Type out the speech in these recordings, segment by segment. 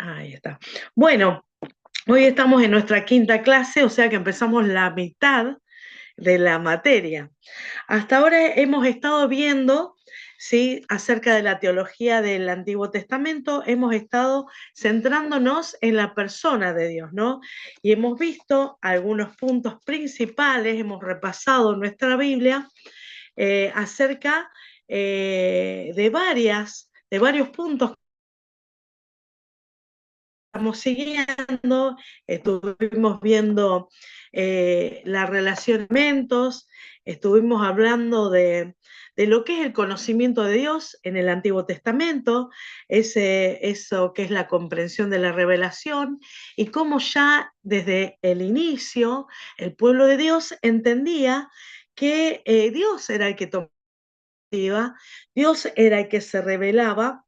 Ahí está. Bueno, hoy estamos en nuestra quinta clase, o sea que empezamos la mitad de la materia. Hasta ahora hemos estado viendo, ¿sí?, acerca de la teología del Antiguo Testamento, hemos estado centrándonos en la persona de Dios, ¿no? Y hemos visto algunos puntos principales, hemos repasado nuestra Biblia acerca de varios puntos estamos siguiendo, estuvimos viendo la relación de elementos, estuvimos hablando de lo que es el conocimiento de Dios en el Antiguo Testamento, eso que es la comprensión de la revelación, y cómo ya desde el inicio el pueblo de Dios entendía que Dios era el que tomaba, Dios era el que se revelaba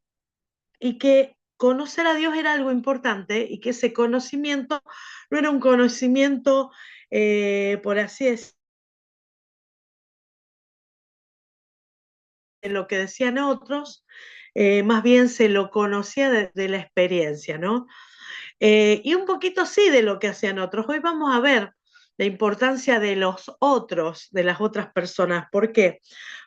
y que conocer a Dios era algo importante y que ese conocimiento no era un conocimiento, por así decirlo, de lo que decían otros, más bien se lo conocía de la experiencia, ¿no? Y un poquito sí de lo que hacían otros. Hoy vamos a ver la importancia de los otros, de las otras personas. ¿Por qué?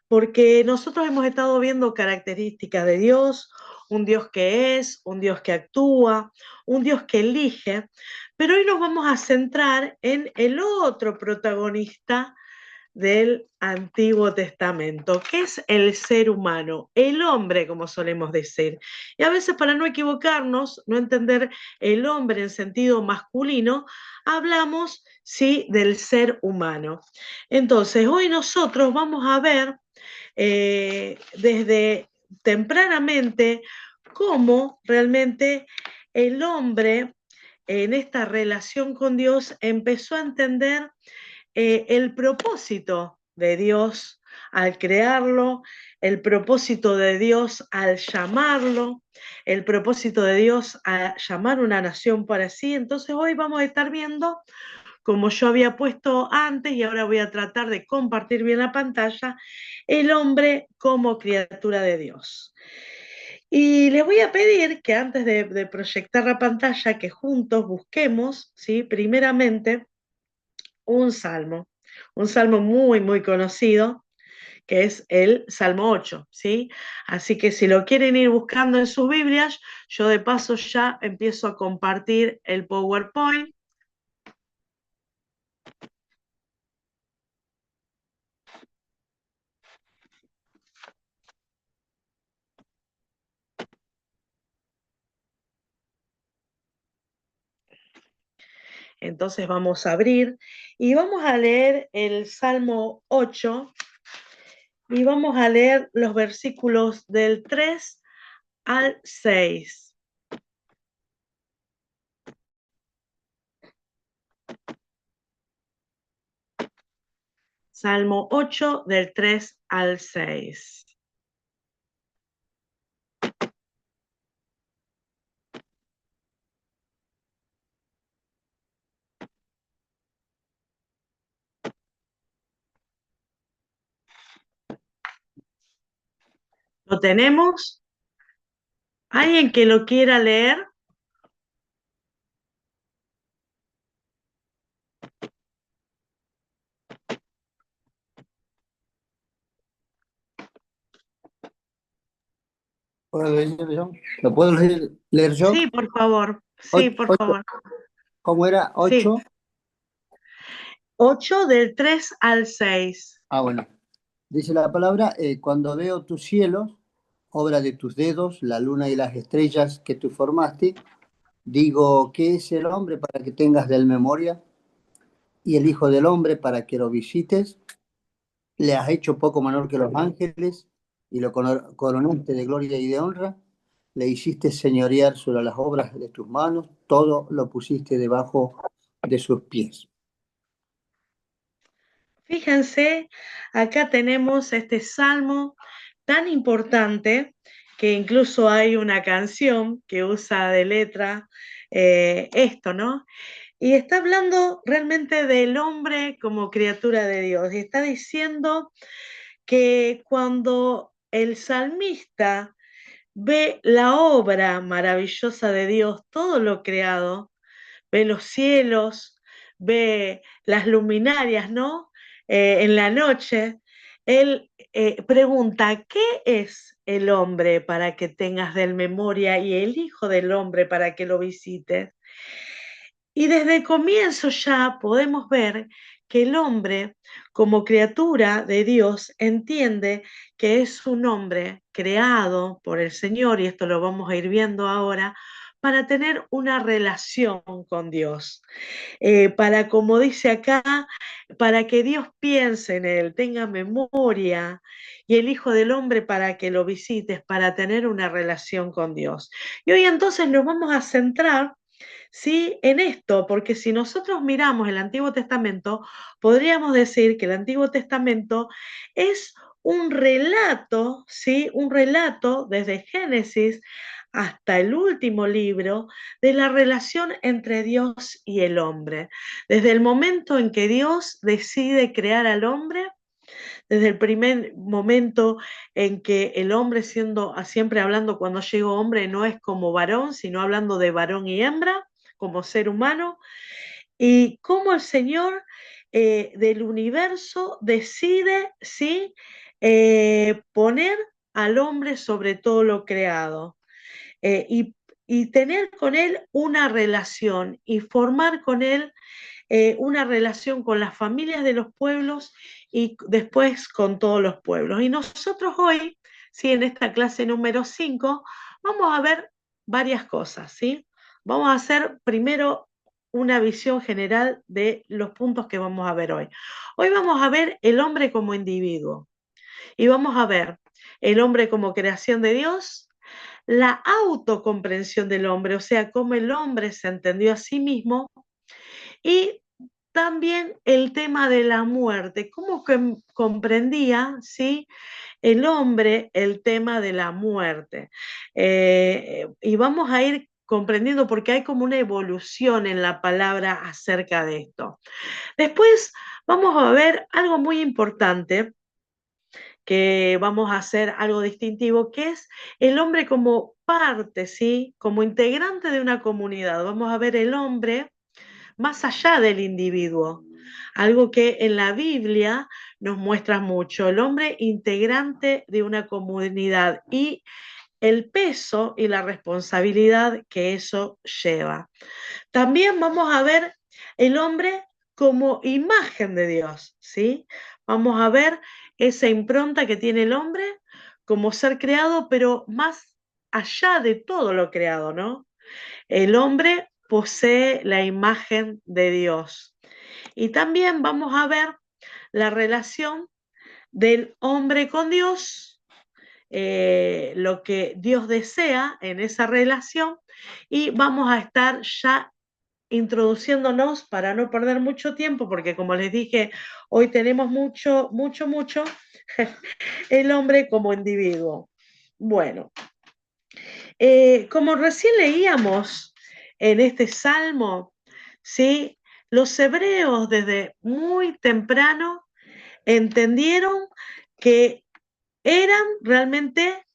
Porque nosotros hemos estado viendo características de Dios, un Dios que es, un Dios que actúa, un Dios que elige, pero hoy nos vamos a centrar en el otro protagonista del Antiguo Testamento, que es el ser humano, el hombre, como solemos decir. Y a veces, para no equivocarnos, no entender el hombre en sentido masculino, hablamos, sí, del ser humano. Entonces, hoy nosotros vamos a ver desde tempranamente cómo realmente el hombre en esta relación con Dios empezó a entender el propósito de Dios al crearlo, el propósito de Dios al llamarlo, el propósito de Dios a llamar una nación para sí. Entonces hoy vamos a estar viendo, como yo había puesto antes y ahora voy a tratar de compartir bien la pantalla, el hombre como criatura de Dios. Y les voy a pedir que antes de proyectar la pantalla, que juntos busquemos, ¿sí?, primeramente un salmo muy, muy conocido, que es el Salmo 8, ¿sí? Así que si lo quieren ir buscando en sus Biblias, yo de paso ya empiezo a compartir el PowerPoint. Entonces vamos a abrir y vamos a leer el Salmo 8 y vamos a leer los versículos del 3 al 6. Salmo 8 del 3 al 6. ¿Lo tenemos? ¿Alguien que lo quiera leer? ¿Puedo leer yo? ¿Lo puedo leer yo? Sí, por favor. Sí, por Ocho, favor. ¿cómo era? Sí. 8. 8 del 3 al 6. Ah, bueno. Dice la palabra, cuando veo tus cielos, obra de tus dedos, la luna y las estrellas que tú formaste, digo, ¿qué es el hombre para que tengas de él memoria? Y el hijo del hombre para que lo visites. Le has hecho poco menor que los ángeles y lo coronaste de gloria y de honra. Le hiciste señorear sobre las obras de tus manos, todo lo pusiste debajo de sus pies. Fíjense, acá tenemos este salmo tan importante que incluso hay una canción que usa de letra esto, ¿no? Y está hablando realmente del hombre como criatura de Dios. Y está diciendo que cuando el salmista ve la obra maravillosa de Dios, todo lo creado, ve los cielos, ve las luminarias, ¿no? En la noche, él pregunta, ¿qué es el hombre para que tengas de él memoria y el hijo del hombre para que lo visites? Y desde el comienzo ya podemos ver que el hombre, como criatura de Dios, entiende que es un hombre creado por el Señor, y esto lo vamos a ir viendo ahora, para tener una relación con Dios. Para, como dice acá, para que Dios piense en él, tenga memoria, y el Hijo del Hombre para que lo visites, para tener una relación con Dios. Y hoy entonces nos vamos a centrar, ¿sí?, en esto, porque si nosotros miramos el Antiguo Testamento, podríamos decir que el Antiguo Testamento es un relato, ¿sí?, un relato desde Génesis hasta el último libro de la relación entre Dios y el hombre. Desde el momento en que Dios decide crear al hombre, desde el primer momento en que el hombre, siendo siempre hablando cuando llegó hombre, no es como varón, sino hablando de varón y hembra, como ser humano, y cómo el Señor del universo decide, ¿sí?, poner al hombre sobre todo lo creado, eh, y, y tener con él una relación y formar con él una relación con las familias de los pueblos y después con todos los pueblos. Y nosotros hoy, ¿sí?, en esta clase número 5, vamos a ver varias cosas, ¿sí? Vamos a hacer primero una visión general de los puntos que vamos a ver hoy. Hoy vamos a ver el hombre como individuo y vamos a ver el hombre como creación de Dios, la autocomprensión del hombre, o sea, cómo el hombre se entendió a sí mismo, y también el tema de la muerte, cómo comprendía, ¿sí?, el hombre el tema de la muerte. Y vamos a ir comprendiendo porque hay como una evolución en la palabra acerca de esto. Después vamos a ver algo muy importante, que vamos a hacer algo distintivo, que es el hombre como parte, ¿sí?, como integrante de una comunidad. Vamos a ver el hombre más allá del individuo, algo que en la Biblia nos muestra mucho, el hombre integrante de una comunidad y el peso y la responsabilidad que eso lleva. También vamos a ver el hombre como imagen de Dios, ¿sí? Vamos a ver esa impronta que tiene el hombre como ser creado, pero más allá de todo lo creado, ¿no? El hombre posee la imagen de Dios. Y también vamos a ver la relación del hombre con Dios, lo que Dios desea en esa relación, y vamos a estar ya introduciéndonos para no perder mucho tiempo, porque como les dije, hoy tenemos mucho, el hombre como individuo. Bueno, como recién leíamos en este salmo, ¿sí?, los hebreos desde muy temprano entendieron que eran realmente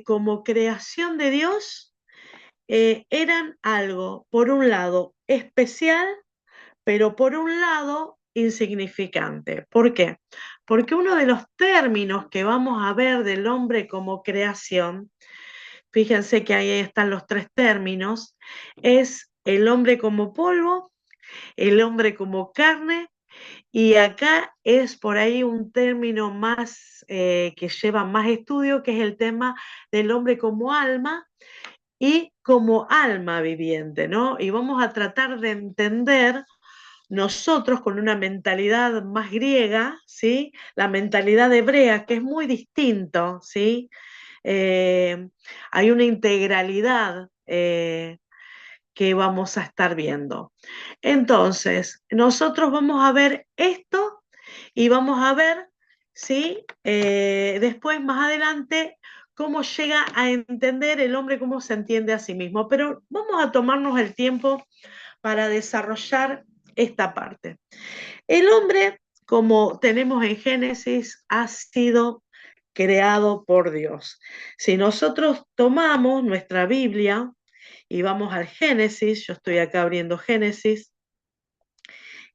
como creación de Dios, eran algo, por un lado, especial, pero por un lado, insignificante. ¿Por qué? Porque uno de los términos que vamos a ver del hombre como creación, fíjense que ahí están los tres términos, es el hombre como polvo, el hombre como carne, y acá es por ahí un término más que lleva más estudio, que es el tema del hombre como alma y como alma viviente, ¿no? Y vamos a tratar de entender nosotros con una mentalidad más griega, ¿sí?, la mentalidad hebrea, que es muy distinto, ¿sí? Hay una integralidad que vamos a estar viendo. Entonces, nosotros vamos a ver esto y vamos a ver, ¿sí?, después, más adelante, cómo llega a entender el hombre, cómo se entiende a sí mismo. Pero vamos a tomarnos el tiempo para desarrollar esta parte. El hombre como tenemos en Génesis, ha sido creado por Dios. Si nosotros tomamos nuestra Biblia y vamos al Génesis, yo estoy acá abriendo Génesis,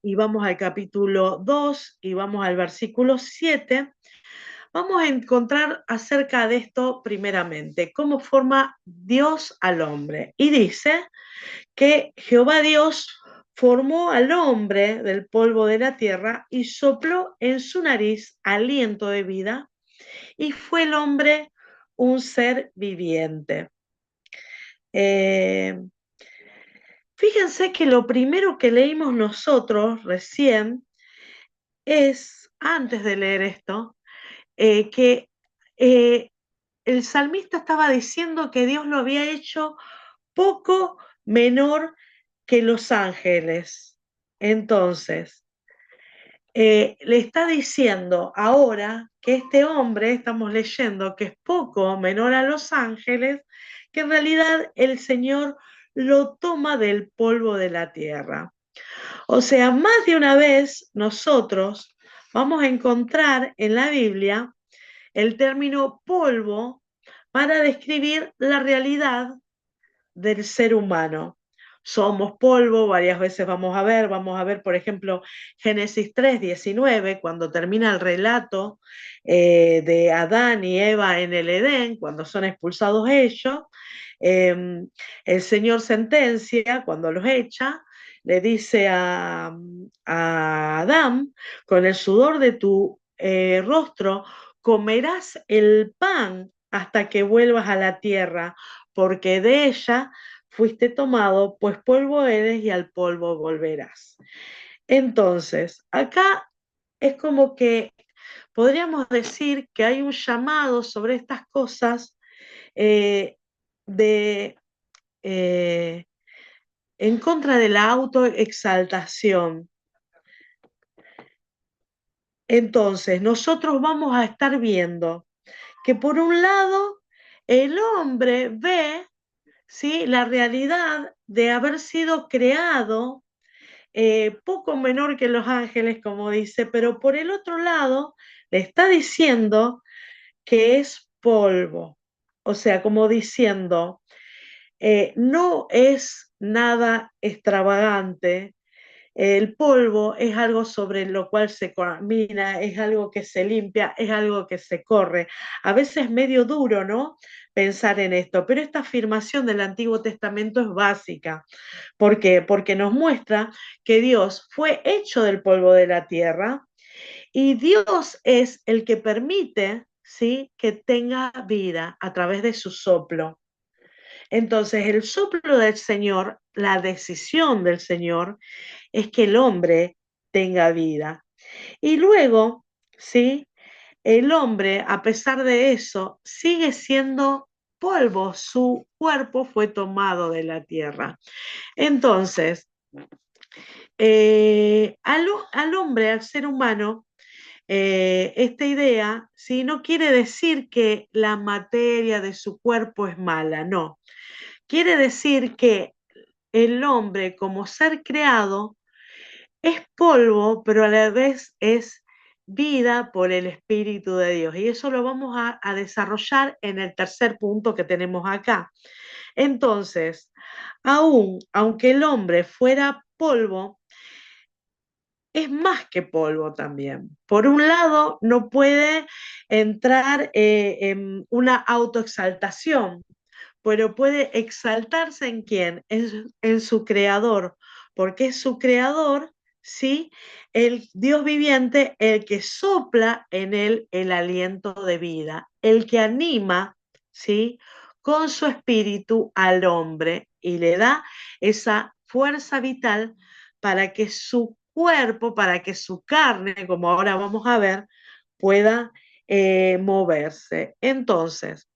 y vamos al capítulo 2 y vamos al versículo 7, vamos a encontrar acerca de esto primeramente, cómo forma Dios al hombre. Y dice que Jehová Dios formó al hombre del polvo de la tierra y sopló en su nariz aliento de vida, y fue el hombre un ser viviente. Fíjense que lo primero que leímos nosotros recién es, antes de leer esto, que eh, el salmista estaba diciendo que Dios lo había hecho poco menor que los ángeles. Entonces, le está diciendo ahora que este hombre, estamos leyendo, que es poco menor a los ángeles, que en realidad el Señor lo toma del polvo de la tierra. O sea, más de una vez nosotros vamos a encontrar en la Biblia el término polvo para describir la realidad del ser humano. Somos polvo, varias veces vamos a ver, por ejemplo, Génesis 3:19, cuando termina el relato de Adán y Eva en el Edén, cuando son expulsados ellos, el Señor sentencia, cuando los echa, le dice a Adán, con el sudor de tu rostro, comerás el pan hasta que vuelvas a la tierra, porque de ella fuiste tomado, pues polvo eres y al polvo volverás. Entonces, acá es como que podríamos decir que hay un llamado sobre estas cosas eh, de, eh, en contra de la autoexaltación. Entonces, nosotros vamos a estar viendo que por un lado el hombre ve, ¿sí?, la realidad de haber sido creado poco menor que los ángeles, como dice, pero por el otro lado le está diciendo que es polvo. O sea, como diciendo, no es nada extravagante. El polvo es algo sobre lo cual se camina, es algo que se limpia, es algo que se corre. A veces es medio duro, ¿no?, pensar en esto, pero esta afirmación del Antiguo Testamento es básica. ¿Por qué? Porque nos muestra que Dios fue hecho del polvo de la tierra y Dios es el que permite, ¿sí?, que tenga vida a través de su soplo. Entonces, el soplo del Señor, la decisión del Señor, es que el hombre tenga vida. Y luego, ¿sí?, el hombre, a pesar de eso, sigue siendo polvo. Su cuerpo fue tomado de la tierra. Entonces, al hombre, al ser humano, esta idea, ¿sí?, no quiere decir que la materia de su cuerpo es mala, no. Quiere decir que el hombre, como ser creado, es polvo, pero a la vez es vida por el Espíritu de Dios. Y eso lo vamos a desarrollar en el tercer punto que tenemos acá. Entonces, aunque el hombre fuera polvo, es más que polvo también. Por un lado, no puede entrar en una autoexaltación, pero puede exaltarse ¿en quién? En su creador, porque es su creador, ¿sí?, el Dios viviente, el que sopla en él el aliento de vida, el que anima, ¿sí?, con su espíritu al hombre y le da esa fuerza vital para que su cuerpo, para que su carne, como ahora vamos a ver, pueda moverse. Entonces,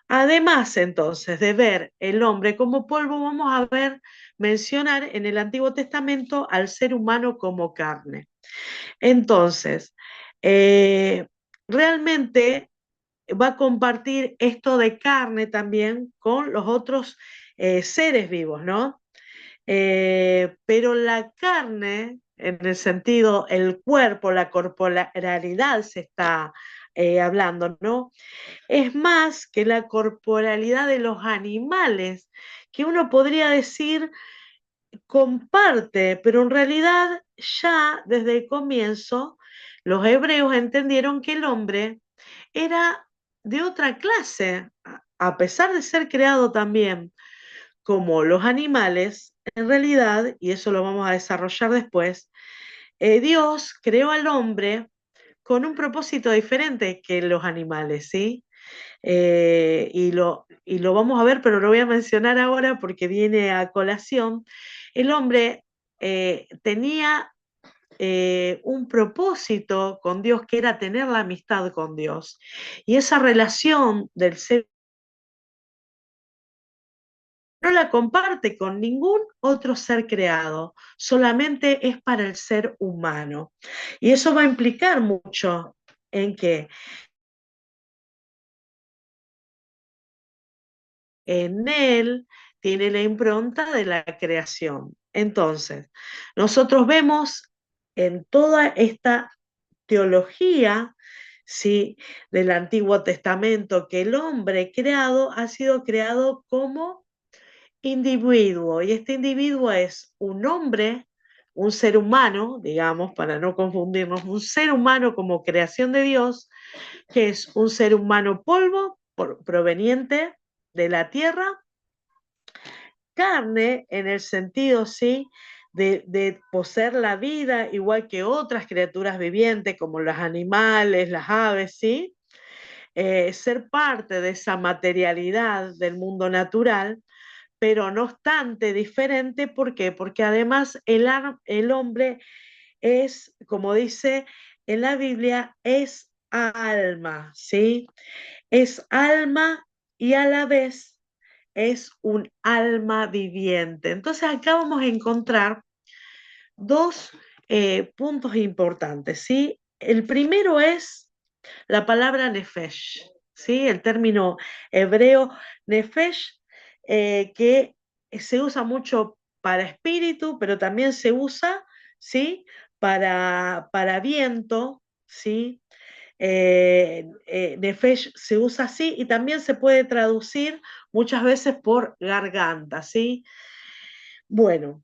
además, entonces, de ver el hombre como polvo, vamos a ver, mencionar en el Antiguo Testamento al ser humano como carne. Entonces, realmente va a compartir esto de carne también con los otros seres vivos, ¿no? Pero la carne en el sentido, el cuerpo, la corporalidad se está hablando, ¿no? Es más que la corporalidad de los animales, que uno podría decir comparte, pero en realidad ya desde el comienzo los hebreos entendieron que el hombre era de otra clase, a pesar de ser creado también como los animales, en realidad, y eso lo vamos a desarrollar después, Dios creó al hombre con un propósito diferente que los animales, ¿sí? Y lo vamos a ver, pero lo voy a mencionar ahora porque viene a colación. El hombre tenía un propósito con Dios que era tener la amistad con Dios. Y esa relación del ser no la comparte con ningún otro ser creado, solamente es para el ser humano. Y eso va a implicar mucho en que en él tiene la impronta de la creación. Entonces, nosotros vemos en toda esta teología, ¿sí?, del Antiguo Testamento que el hombre creado ha sido creado como individuo, y este individuo es un hombre, un ser humano, digamos, para no confundirnos, un ser humano como creación de Dios, que es un ser humano polvo proveniente de la tierra, carne en el sentido, sí, de poseer la vida igual que otras criaturas vivientes como los animales, las aves, sí, ser parte de esa materialidad del mundo natural, pero no obstante diferente. ¿Por qué? Porque además el hombre es, como dice en la Biblia, es alma, ¿sí? Es alma y a la vez es un alma viviente. Entonces acá vamos a encontrar dos puntos importantes, ¿sí? El primero es la palabra nefesh, ¿sí? El término hebreo nefesh, que se usa mucho para espíritu, pero también se usa, ¿sí?, para viento, ¿sí? Nefesh se usa así y también se puede traducir muchas veces por garganta, ¿sí? Bueno,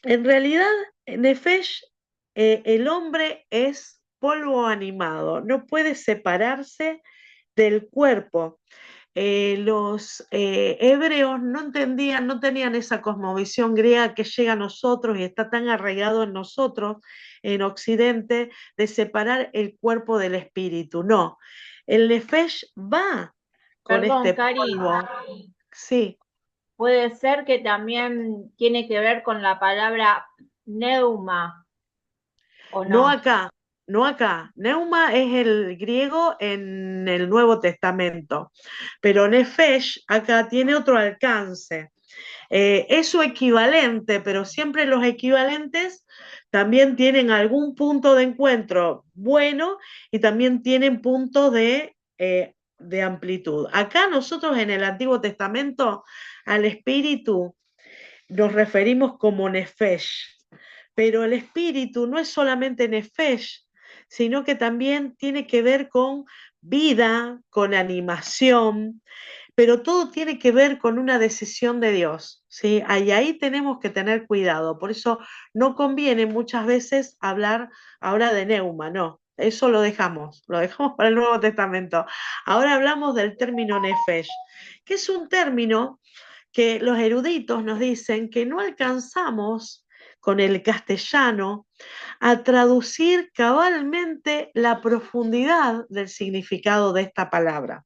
en realidad, Nefesh, el hombre es polvo animado, no puede separarse del cuerpo. Los hebreos no entendían, no tenían esa cosmovisión griega que llega a nosotros y está tan arraigado en nosotros, en Occidente, de separar el cuerpo del espíritu. No, el Nefesh va con Perdón, este Cari, polvo. Sí. puede ser que también tiene que ver con la palabra neuma, ¿o No no? acá, no acá. Neuma es el griego en el Nuevo Testamento, pero Nefesh acá tiene otro alcance. Es su equivalente, pero siempre los equivalentes también tienen algún punto de encuentro bueno y también tienen puntos de amplitud. Acá nosotros en el Antiguo Testamento al espíritu nos referimos como Nefesh, pero el espíritu no es solamente Nefesh, sino que también tiene que ver con vida, con animación, pero todo tiene que ver con una decisión de Dios, ¿sí? Y ahí tenemos que tener cuidado. Por eso no conviene muchas veces hablar ahora de neuma, no. Eso lo dejamos para el Nuevo Testamento. Ahora hablamos del término nefesh, que es un término que los eruditos nos dicen que no alcanzamos con el castellano a traducir cabalmente la profundidad del significado de esta palabra.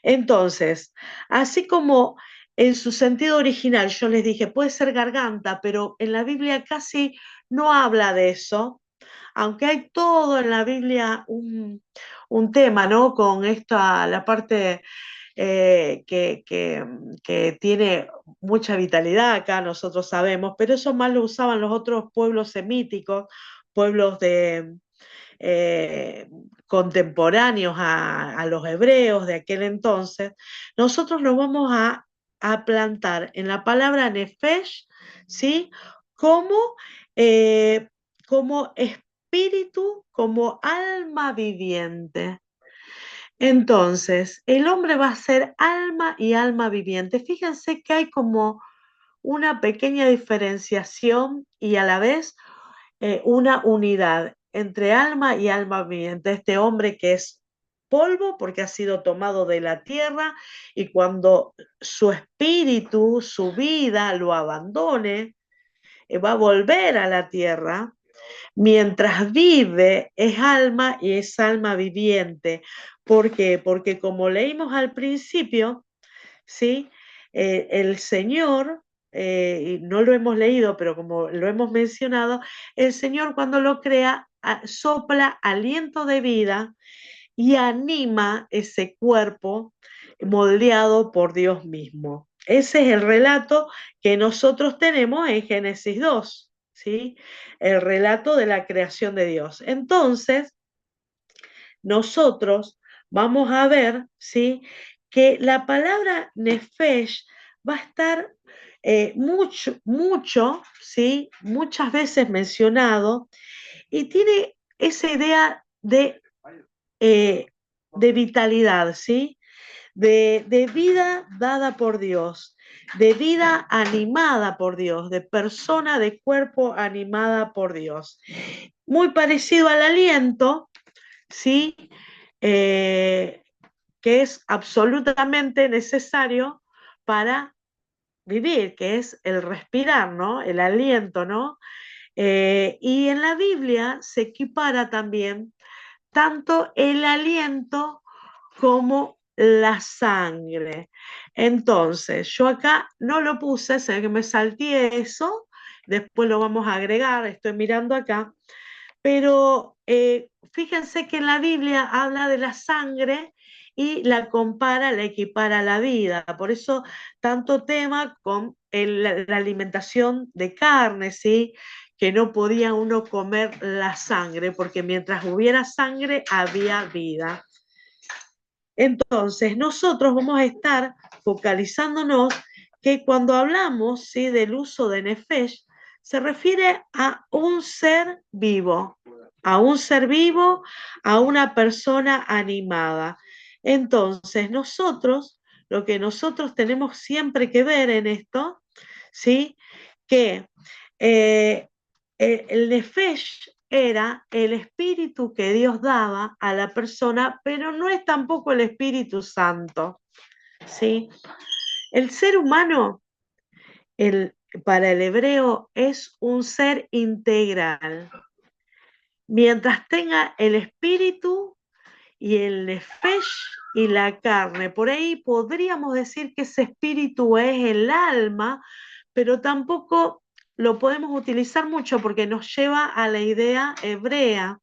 Entonces, así como en su sentido original, yo les dije, puede ser garganta, pero en la Biblia casi no habla de eso, aunque hay todo en la Biblia un tema, ¿no? Con esta, la parte que tiene mucha vitalidad acá, nosotros sabemos, pero eso más lo usaban los otros pueblos semíticos, pueblos eh, contemporáneos a los hebreos de aquel entonces. Nosotros nos vamos a plantar en la palabra nefesh, ¿sí? Como eh, como espíritu, como alma viviente. Entonces, el hombre va a ser alma y alma viviente. Fíjense que hay como una pequeña diferenciación y a la vez una unidad entre alma y alma viviente. Este hombre que es polvo porque ha sido tomado de la tierra y cuando su espíritu, su vida lo abandone, va a volver a la tierra. Mientras vive es alma y es alma viviente. ¿Por qué? Porque como leímos al principio, ¿sí? El Señor, y no lo hemos leído, pero como lo hemos mencionado, el Señor cuando lo crea sopla aliento de vida y anima ese cuerpo moldeado por Dios mismo. Ese es el relato que nosotros tenemos en Génesis 2, ¿sí? El relato de la creación de Dios. Entonces, nosotros vamos a ver, ¿sí?, que la palabra nefesh va a estar mucho, ¿sí?, muchas veces mencionado y tiene esa idea de vitalidad, ¿sí?, de vida dada por Dios, de vida animada por Dios, de persona, de cuerpo animada por Dios. Muy parecido al aliento, ¿sí?, que es absolutamente necesario para vivir, que es el respirar, ¿no? El aliento, ¿no? Y en la Biblia se equipara también tanto el aliento como la sangre. Entonces, yo acá no lo puse, sé que me salté eso, después lo vamos a agregar, estoy mirando acá, pero fíjense que en la Biblia habla de la sangre y la compara, la equipara a la vida. Por eso tanto tema con la alimentación de carne, ¿sí? Que no podía uno comer la sangre, porque mientras hubiera sangre había vida. Entonces, nosotros vamos a estar focalizándonos que cuando hablamos, ¿sí?, del uso de nefesh, se refiere a un ser vivo, a un ser vivo, a una persona animada. Entonces, lo que nosotros tenemos siempre que ver en esto, ¿sí?, que el nefesh era el espíritu que Dios daba a la persona, pero no es tampoco el Espíritu Santo, ¿sí? El ser humano, para el hebreo, es un ser integral. Mientras tenga el espíritu y el nefesh y la carne, por ahí podríamos decir que ese espíritu es el alma, pero tampoco lo podemos utilizar mucho porque nos lleva a la idea hebrea.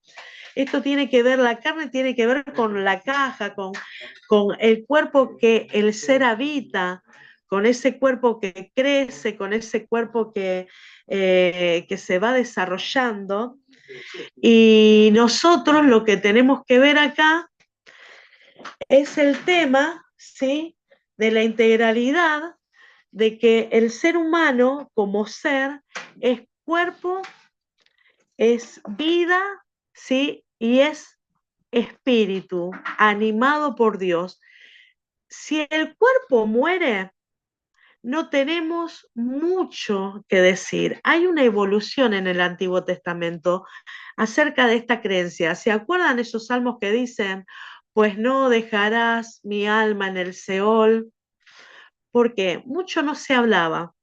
Esto tiene que ver, la carne tiene que ver con la caja, con el cuerpo que el ser habita, con ese cuerpo que crece, con ese cuerpo que se va desarrollando. Y nosotros lo que tenemos que ver acá es el tema, ¿sí?, de la integralidad, de que el ser humano como ser es cuerpo, es vida, ¿sí?, y es espíritu animado por Dios. Si el cuerpo muere, no tenemos mucho que decir. Hay una evolución en el Antiguo Testamento acerca de esta creencia. ¿Se acuerdan esos salmos que dicen, pues no dejarás mi alma en el Seol? Porque mucho no se hablaba.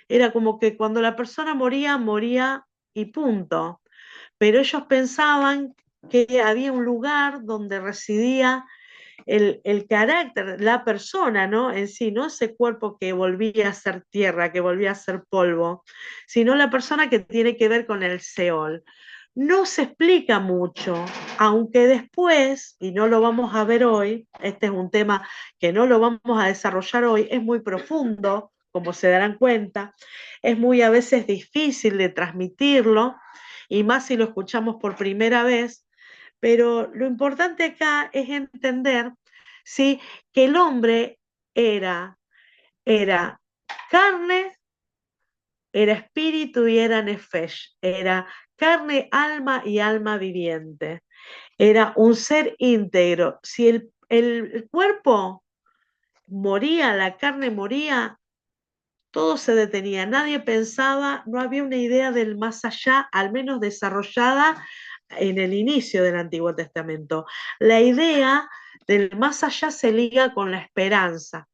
Era como que cuando la persona moría, moría y punto. Pero ellos pensaban que había un lugar donde residía el carácter, la persona, ¿no?, en sí, no ese cuerpo que volvía a ser tierra, que volvía a ser polvo, sino la persona que tiene que ver con el Seol. No se explica mucho, aunque después, y no lo vamos a ver hoy, este es un tema que no lo vamos a desarrollar hoy, es muy profundo, como se darán cuenta, es muy a veces difícil de transmitirlo, y más si lo escuchamos por primera vez, pero lo importante acá es entender, ¿sí?, que el hombre era carne, era espíritu y era nefesh, era carne, alma y alma viviente. Era un ser íntegro. Si el cuerpo moría, la carne moría, todo se detenía, nadie pensaba, no había una idea del más allá, al menos desarrollada en el inicio del Antiguo Testamento. La idea del más allá se liga con la esperanza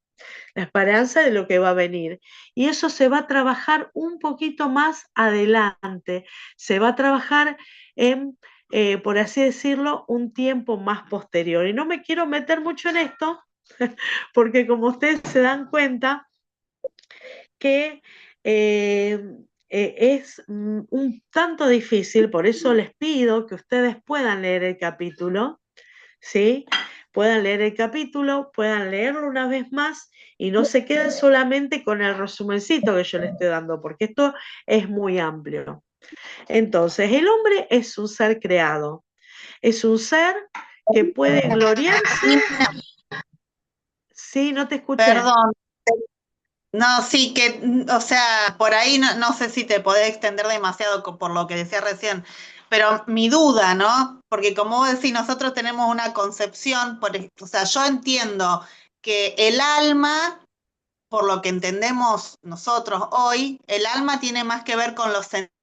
de lo que va a venir. Y eso se va a trabajar un poquito más adelante, se va a trabajar en, por así decirlo, un tiempo más posterior. Y no me quiero meter mucho en esto, porque como ustedes se dan cuenta, que es un tanto difícil, por eso les pido que ustedes puedan leer el capítulo, ¿sí? Puedan leer el capítulo, puedan leerlo una vez más y no se queden solamente con el resumencito que yo les estoy dando, porque esto es muy amplio. Entonces, el hombre es un ser creado, es un ser que puede gloriarse. Sí, no te escuché. Perdón. No, sí, o sea, por ahí no sé si te podés extender demasiado por lo que decía recién, pero mi duda, ¿no? Porque como vos decís, nosotros tenemos una concepción, o sea, yo entiendo que el alma, por lo que entendemos nosotros hoy, el alma tiene más que ver con los sentimientos